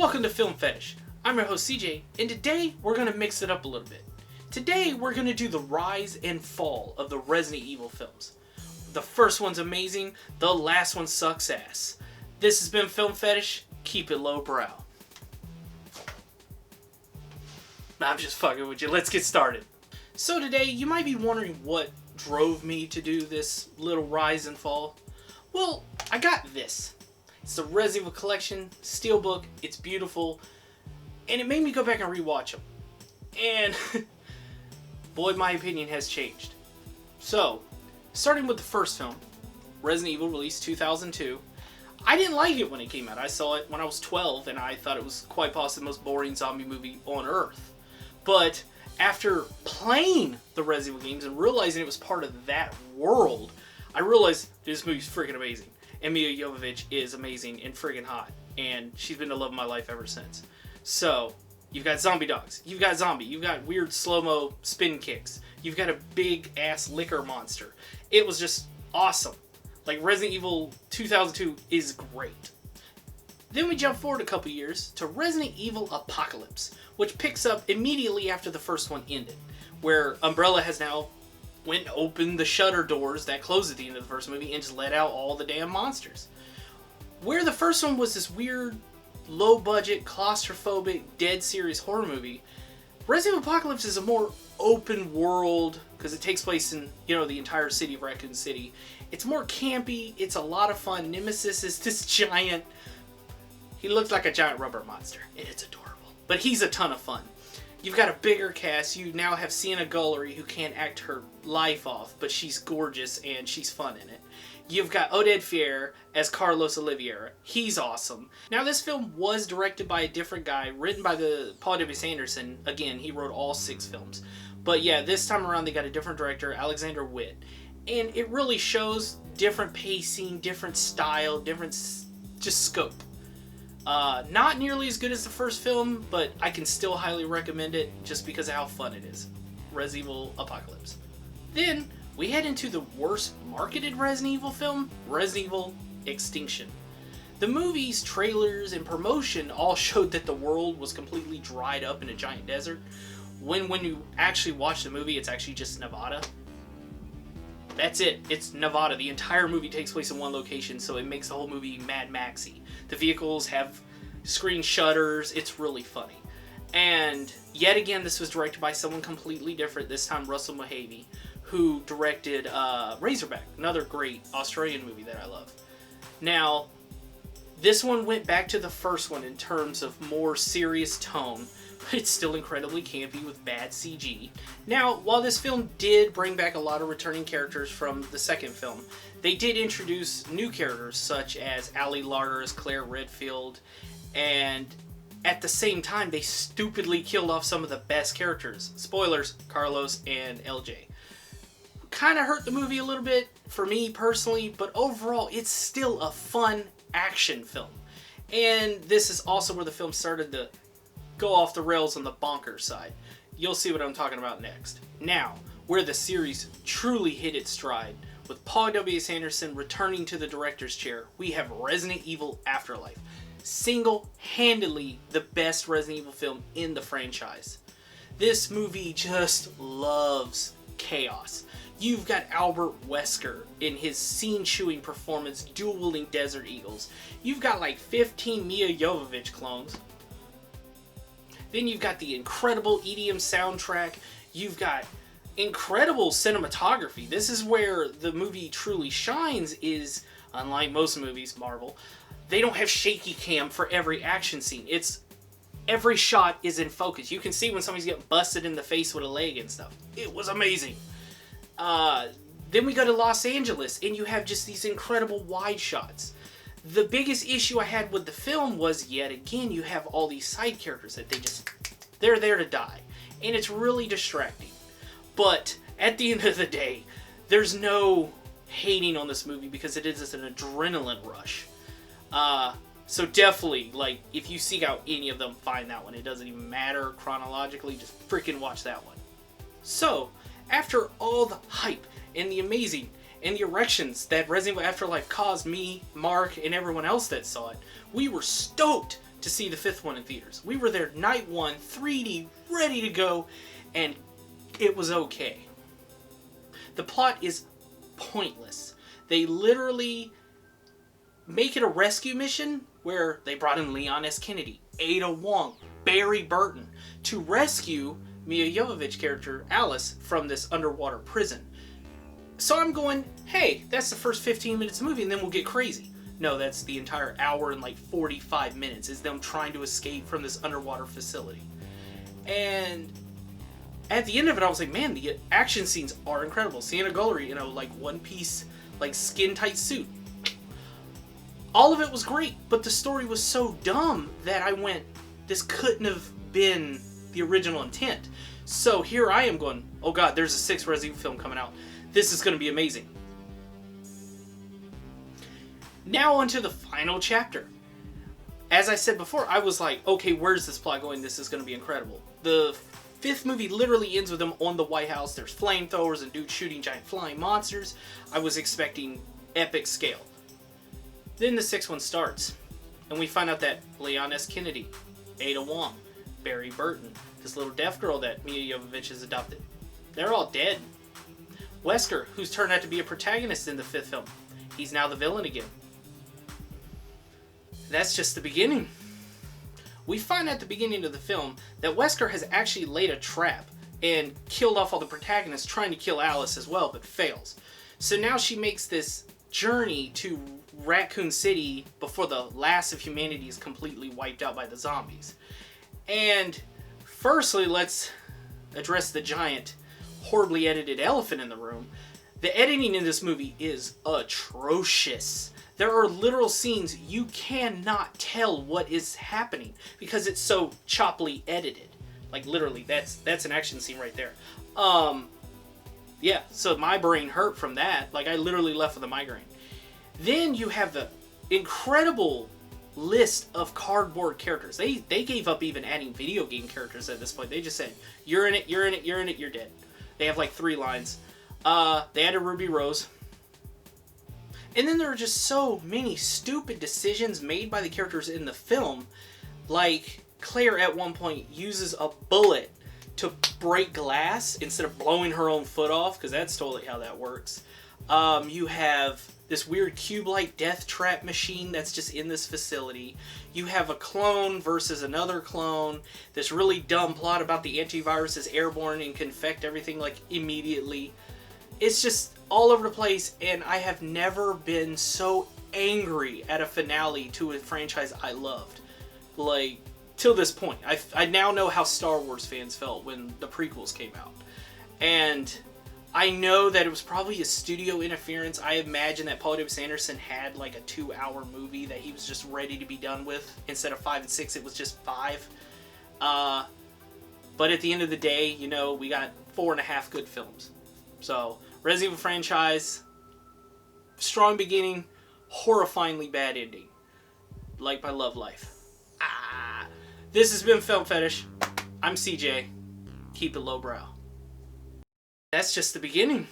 Welcome to Film Fetish. I'm your host CJ, and today we're going to mix it up a little bit. Today we're going to do the rise and fall of the Resident Evil films. The first one's amazing, the last one sucks ass. This has been Film Fetish, keep it lowbrow. I'm just fucking with you, let's get started. So today, you might be wondering what drove me to do this little rise and fall. Well, I got this. It's the Resident Evil Collection, Steelbook, it's beautiful, and it made me go back and rewatch them. And, boy, my opinion has changed. So, starting with the first film, Resident Evil, released 2002. I didn't like it when it came out. I saw it when I was 12, and I thought it was quite possibly the most boring zombie movie on Earth. But after playing the Resident Evil games and realizing it was part of that world, I realized this movie's freaking amazing. And Milla Jovovich is amazing and friggin' hot. And she's been the love of my life ever since. So, you've got zombie dogs. You've got zombie. You've got weird slow-mo spin kicks. You've got a big-ass liquor monster. It was just awesome. Like, Resident Evil 2002 is great. Then we jump forward a couple years to Resident Evil Apocalypse, which picks up immediately after the first one ended, where Umbrella has now went and opened the shutter doors that closed at the end of the first movie and just let out all the damn monsters. Where the first one was this weird, low-budget, claustrophobic, dead serious horror movie, Resident Evil Apocalypse is a more open world, because it takes place in, the entire city of Raccoon City. It's more campy, it's a lot of fun. Nemesis is this giant, he looks like a giant rubber monster, and it's adorable. But he's a ton of fun. You've got a bigger cast. You now have Sienna Gullery, who can't act her life off, but she's gorgeous and she's fun in it. You've got Oded Fier as Carlos Oliveira. He's awesome. Now, this film was directed by a different guy, written by the Paul W.S. Anderson. Again, he wrote all 6 films. But yeah, this time around they got a different director, Alexander Witt. And it really shows different pacing, different style, different just scope. Not nearly as good as the first film, but I can still highly recommend it just because of how fun it is. Resident Evil Apocalypse. Then, we head into the worst marketed Resident Evil film, Resident Evil Extinction. The movie's trailers and promotion all showed that the world was completely dried up in a giant desert, when you actually watch the movie, it's actually just Nevada. That's it. It's Nevada. The entire movie takes place in one location, so it makes the whole movie Mad Maxy. The vehicles have screen shutters. It's really funny. And yet again, this was directed by someone completely different, this time Russell Mulcahy, who directed Razorback, another great Australian movie that I love. Now, this one went back to the first one in terms of more serious tone, but it's still incredibly campy with bad CG. Now, while this film did bring back a lot of returning characters from the second film, they did introduce new characters such as Ali Larter as Claire Redfield, and at the same time, they stupidly killed off some of the best characters. Spoilers, Carlos and LJ. Kind of hurt the movie a little bit, for me personally, but overall, it's still a fun action film. And this is also where the film started to go off the rails on the bonkers side. You'll see what I'm talking about next. Now, where the series truly hit its stride, with Paul W.S. Anderson returning to the director's chair, we have Resident Evil Afterlife. Single-handedly the best Resident Evil film in the franchise. This movie just loves chaos. You've got Albert Wesker in his scene-chewing performance dual-wielding Desert Eagles. You've got like 15 Milla Jovovich clones. Then you've got the incredible EDM soundtrack. You've got incredible cinematography. This is where the movie truly shines, is, unlike most movies, Marvel, they don't have shaky cam for every action scene. Every shot is in focus. You can see when somebody's getting busted in the face with a leg and stuff. It was amazing. Then we go to Los Angeles, and you have just these incredible wide shots. The biggest issue I had with the film was, yet again, you have all these side characters that they're there to die. And it's really distracting. But at the end of the day, there's no hating on this movie because it is an adrenaline rush. So definitely, if you seek out any of them, find that one. It doesn't even matter chronologically, just freaking watch that one. So, after all the hype and the amazing and the erections that Resident Evil Afterlife caused me, Mark, and everyone else that saw it, we were stoked to see the 5th one in theaters. We were there night 1, 3D, ready to go, and it was okay. The plot is pointless. They literally make it a rescue mission where they brought in Leon S. Kennedy, Ada Wong, Barry Burton to rescue Mia Jovovich character Alice from this underwater prison. So I'm going, hey, that's the first 15 minutes of the movie and then we'll get crazy. No, that's the entire hour and like 45 minutes is them trying to escape from this underwater facility. And at the end of it, I was like, man, the action scenes are incredible. Sienna Guillory, you know, like one-piece, like skin-tight suit. All of it was great, but the story was so dumb that I went, this couldn't have been the original intent. So here I am going, oh god, there's a 6th Resident Evil film coming out. This is going to be amazing. Now onto the final chapter. As I said before, I was like, okay, where's this plot going? This is going to be incredible. The 5th movie literally ends with them on the White House. There's flamethrowers and dudes shooting giant flying monsters. I was expecting epic scale. Then the 6th one starts, and we find out that Leon S. Kennedy, Ada Wong, Barry Burton, this little deaf girl that Mia Jovovich has adopted, they're all dead. Wesker, who's turned out to be a protagonist in the 5th film, he's now the villain again. That's just the beginning. We find at the beginning of the film that Wesker has actually laid a trap and killed off all the protagonists trying to kill Alice as well, but fails. So now she makes this journey to Raccoon City before the last of humanity is completely wiped out by the zombies. And firstly, let's address the giant, horribly edited elephant in the room. The editing in this movie is atrocious. There are literal scenes you cannot tell what is happening because it's so choppily edited. Like literally, that's an action scene right there. Yeah, so my brain hurt from that. Like I literally left with a migraine. Then you have the incredible list of cardboard characters. They gave up even adding video game characters at this point. They just said, you're in it, you're in it, you're in it, you're dead. They have like 3 lines. They added Ruby Rose. And then there are just so many stupid decisions made by the characters in the film. Like, Claire at one point uses a bullet to break glass instead of blowing her own foot off, because that's totally how that works. You have this weird cube-like death trap machine that's just in this facility. You have a clone versus another clone. This really dumb plot about the antivirus is airborne and can infect everything like immediately. It's just all over the place, and I have never been so angry at a finale to a franchise I loved. Like, till this point. I now know how Star Wars fans felt when the prequels came out. And I know that it was probably a studio interference. I imagine that Paul W.S. Anderson had like a 2-hour movie that he was just ready to be done with. Instead of 5 and 6, it was just 5. But at the end of the day, you know, we got 4.5 good films. So, Resident Evil franchise, strong beginning, horrifyingly bad ending. Like my love life. This has been Film Fetish. I'm CJ. Keep it lowbrow. That's just the beginning.